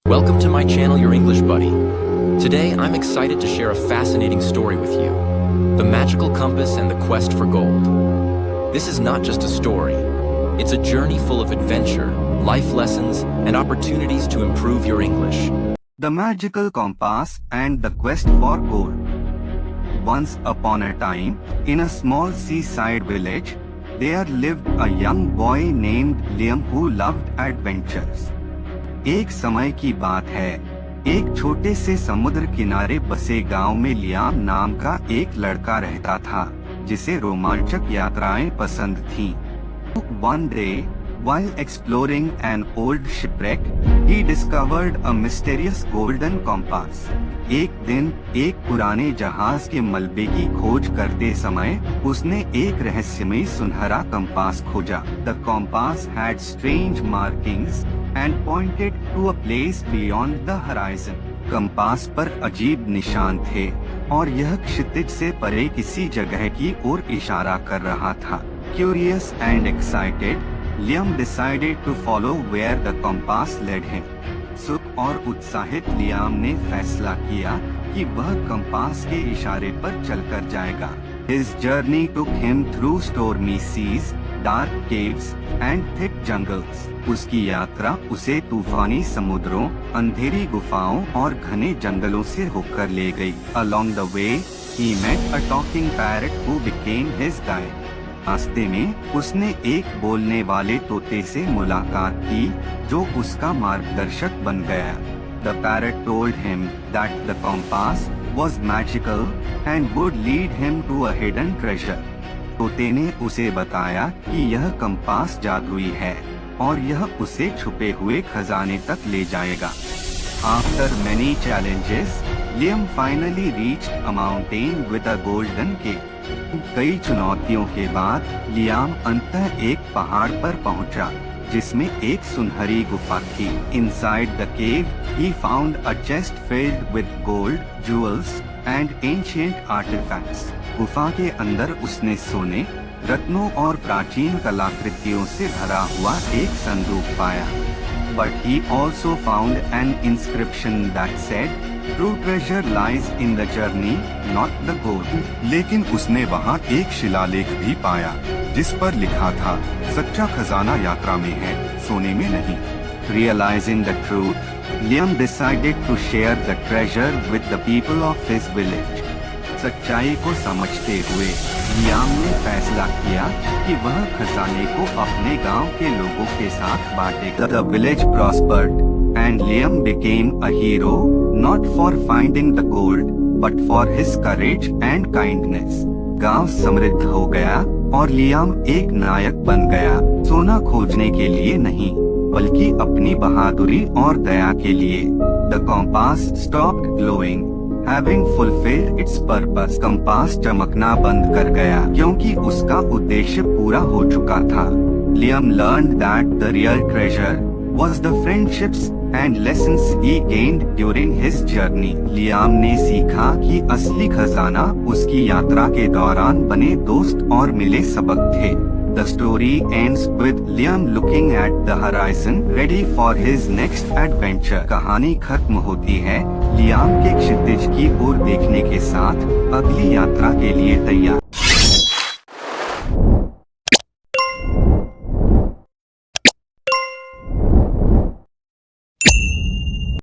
Welcome to my channel, Your English Buddy. Today, I'm excited to share a fascinating story with you. The Magical Compass and the Quest for Gold. This is not just a story. It's a journey full of adventure, life lessons, and opportunities to improve your English. The Magical Compass and the Quest for Gold. Once upon a time, in a small seaside village, there lived a young boy named Liam who loved adventures. एक समय की बात है, एक छोटे से समुद्र किनारे बसे गांव में लियाम नाम का एक लड़का रहता था, जिसे रोमांचक यात्राएं पसंद थीं। One day, while exploring an old shipwreck, he discovered a mysterious golden compass. एक दिन एक पुराने जहाज के मलबे की खोज करते समय उसने एक रहस्यमयी सुनहरा कंपास खोजा। The compass had strange markings and pointed to a place beyond the horizon. Compass पर अजीब निशान थे और यह क्षितिज से परे किसी जगह की ओर इशारा कर रहा था। Curious and excited, Liam decided to follow where the compass led him. उत्सुक और उत्साहित लियाम ने फैसला किया कि वह कंपास के इशारे पर चलकर जाएगा। His journey took him through stormy seas, dark caves and thick jungles. उसकी यात्रा उसे तूफानी समुद्रों, अंधेरी गुफाओं और घने जंगलों से होकर ले गई। Along the way, he met a talking parrot who became his guide. रास्ते में उसने एक बोलने वाले तोते से मुलाकात की, जो उसका मार्गदर्शक बन गया। The parrot told him that the compass was magical and would lead him to a hidden treasure. तोते ने उसे बताया कि यह कंपास जादुई है और यह उसे छुपे हुए खजाने तक ले जाएगा। After many challenges, Liam finally reached a mountain with a golden cave. कई चुनौतियों के बाद लियाम अंततः एक पहाड़ पर पहुंचा, जिसमें एक सुनहरी गुफा थी। Inside the cave, he found a chest filled with gold, jewels and ancient artifacts. गुफा के अंदर उसने सोने, रत्नों और प्राचीन कलाकृतियों से भरा हुआ एक संदूक पाया। But he also found an inscription that said, "True treasure lies in the journey, not the gold." लेकिन उसने वहाँ एक शिलालेख भी पाया, जिस पर लिखा था, सच्चा खजाना यात्रा में है, सोने में नहीं। Realizing the truth, Liam decided to share the treasure with the people of his village. सच्चाई को समझते हुए लियाम ने फैसला किया कि वह खजाने को अपने गांव के लोगों के साथ बांटेगा। The village prospered and Liam became a hero, not for finding the gold, but for his courage and kindness. गांव समृद्ध हो गया और लियाम एक नायक बन गया, सोना खोजने के लिए नहीं, बल्कि अपनी बहादुरी और दया के लिए। The compass stopped glowing. Having fulfilled its purpose, compass चमकना बंद कर गया क्योंकि उसका उद्देश्य पूरा हो चुका था। Liam learned that the real treasure was the friendships and lessons he gained during his journey. Liam ने सीखा कि असली खजाना उसकी यात्रा के दौरान बने दोस्त और मिले सबक थे। The story ends with Liam looking at the horizon, ready for his next adventure. कहानी खत्म होती है लियाम के क्षितिज की ओर देखने के साथ, अगली यात्रा के लिए तैयार।